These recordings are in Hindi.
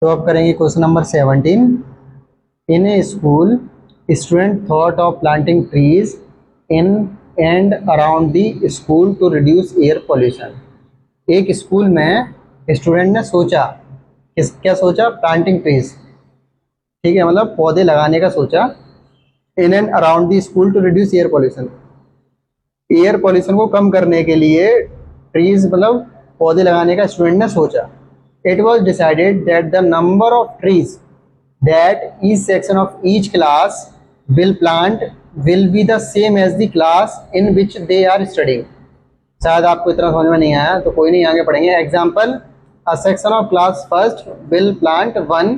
तो अब करेंगे question number 17। In a school student thought of planting trees in and around the school to reduce air pollution. एक स्कूल में स्टूडेंट ने सोचा, क्या सोचा? प्लांटिंग ट्रीज, ठीक है, मतलब पौधे लगाने का सोचा। In and around the school to reduce air pollution, air pollution को कम करने के लिए ट्रीज मतलब पौधे लगाने का स्टूडेंट ने सोचा। It was decided that the number of trees that each section of each class will plant will be the same as the class in which they are studying. शायद आपको इतना समझ में नहीं आया तो कोई नहीं, आगे पढ़ेंगे। Example, a section of class first will plant 1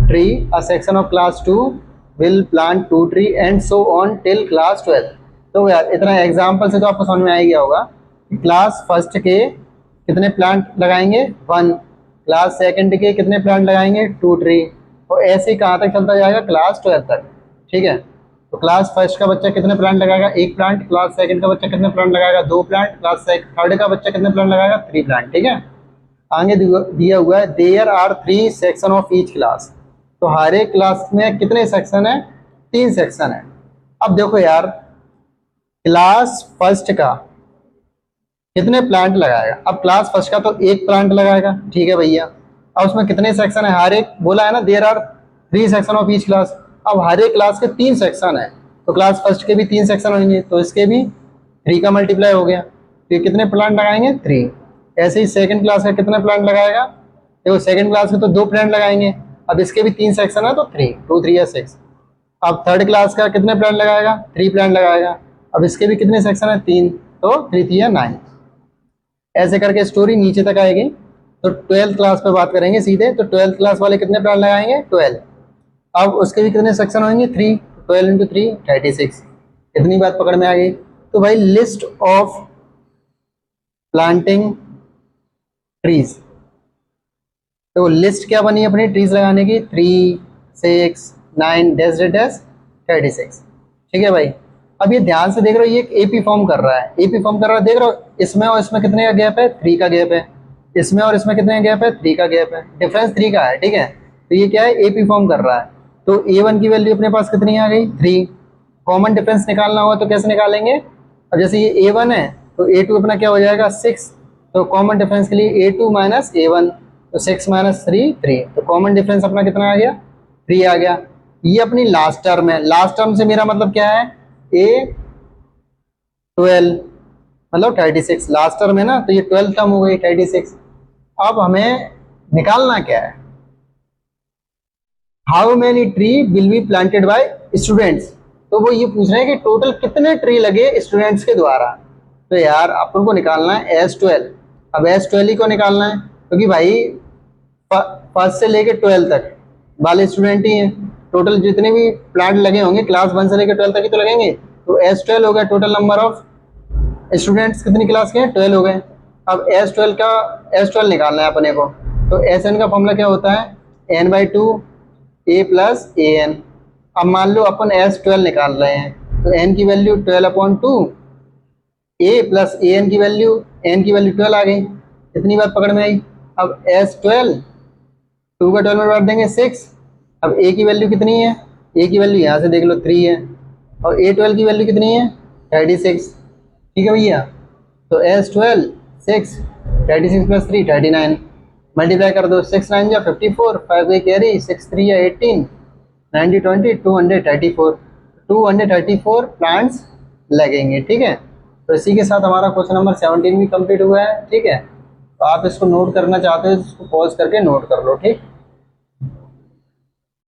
tree, a section of class 2 will plant 2 tree and so on till class 12। तो यार इतना एग्जाम्पल से तो आपको समझ में आ गया होगा कि क्लास फर्स्ट के कितने प्लांट लगाएंगे 1, क्लास सेकंड के कितने प्लांट लगाएंगे 2 ट्री, और ऐसे ही कहाँ तक चलता जाएगा क्लास 12 तक। ठीक है, तो क्लास फर्स्ट का बच्चा कितने प्लांट लगाएगा 1 प्लांट, क्लास सेकंड का बच्चा कितने प्लांट लगाएगा 2 प्लांट, क्लास थर्ड का बच्चा कितने प्लांट लगाएगा 3 प्लांट। ठीक है, आगे दिया हुआ है there are 3 section of each class. तो हर एक क्लास में कितने सेक्शन है? 3 सेक्शन है। अब देखो यार, क्लास फर्स्ट का कितने प्लांट लगाएगा? अब क्लास फर्स्ट का तो 1 प्लांट लगाएगा, ठीक है भैया। अब उसमें कितने सेक्शन है? हर एक बोला है ना, there are 3 section of each class. अब हर एक क्लास के 3 सेक्शन है, तो क्लास फर्स्ट के भी 3 सेक्शन होंगे, तो इसके भी 3 का मल्टीप्लाई हो गया, तो ये कितने प्लांट लगाएंगे 3। ऐसे ही सेकंड क्लास का कितने प्लांट लगाएगा? देखो सेकंड क्लास के तो 2 प्लांट लगाएंगे, अब इसके भी 3 सेक्शन है तो 3, 2 3 या 6। अब थर्ड क्लास का कितने प्लांट लगाएगा? 3 प्लांट लगाएगा, अब इसके भी कितने सेक्शन है 3, तो 3 3 या 9। ऐसे करके स्टोरी नीचे तक आएगी। तो 12th क्लास पे बात करेंगे सीधे। तो 12th क्लास वाले कितने प्लांट लगाएंगे 12। अब उसके भी कितने सेक्शन होंगे 3, 12 इंटू 3 36। इतनी बात पकड़ में आ गई। तो भाई लिस्ट ऑफ प्लांटिंग ट्रीज, तो लिस्ट क्या बनी अपनी ट्रीज लगाने की? 3 6 9 डैश डैश 36। ठीक है भाई, अब ये ध्यान से देख रहे हो, ये एक एपी फॉर्म कर रहा है, एपी फॉर्म कर रहा है, देख रहे हो इसमें और इसमें कितने का गैप है? 3 का गैप है। इसमें और इसमें कितने का गैप है? 3 का गैप है, डिफरेंस 3 का है। ठीक है, तो ये क्या है? एपी फॉर्म कर रहा है। तो A1 की वैल्यू अपने पास कितनी आ गई 3। कॉमन डिफरेंस निकालना होगा तो कैसे निकालेंगे? अब जैसे ये A1 है तो A2 अपना क्या हो जाएगा 6, तो कॉमन डिफरेंस के लिए A2 माइनस A1, तो 6 माइनस 3 3, तो कॉमन डिफरेंस अपना कितना आ गया 3 आ गया। ये अपनी लास्ट टर्म है। लास्ट टर्म से मेरा मतलब क्या है? A12 मतलब 36 लास्ट टर्म है ना, तो ये 12 टर्म हो गई 36। अब हमें निकालना क्या है? How many tree will be planted by students. तो वो ये पूछ रहे हैं कि टोटल कितने ट्री लगे स्टूडेंट्स के द्वारा। तो यार अपन को निकालना है S12। अब S12 ही को निकालना है क्योंकि भाई फर्स्ट से लेके 12 तक वाले स्टूडेंट ही हैं। टोटल जितने भी प्लांट लगे होंगे क्लास 1 से लेकर 12 तक ही तो लगेंगे, तो S12 हो गया टोटल नंबर ऑफ स्टूडेंट्स। कितनी क्लास के हैं? 12 हो गए। अब S12 निकालना है अपने को। तो Sn का फॉर्मूला क्या होता है? n/2 a plus an। अब मान लो अपन S12 निकाल रहे हैं, तो n की वैल्यू 12/2, a प्लस an की वैल्यू, n की वैल्यू 12 आ गई। इतनी बात पकड़ में आई। अब S12 2 का 12 में बांट देंगे 6। अब a की वैल्यू कितनी है? a की वैल्यू यहाँ से देख लो 3 है, और A12 की वैल्यू कितनी है 36। ठीक है भैया, तो S12 6, 36 प्लस 3 39, मल्टीप्लाई कर दो 6 9 या 54, 5 गई कैरी, 6 3 या 18, 90 20 234, 234 प्लांट्स लगेंगे। ठीक है, तो इसी के साथ हमारा क्वेश्चन नंबर 17 भी कंप्लीट हुआ है। ठीक है, तो आप इसको नोट करना चाहते हो तो इसको पॉज करके नोट कर लो। ठीक।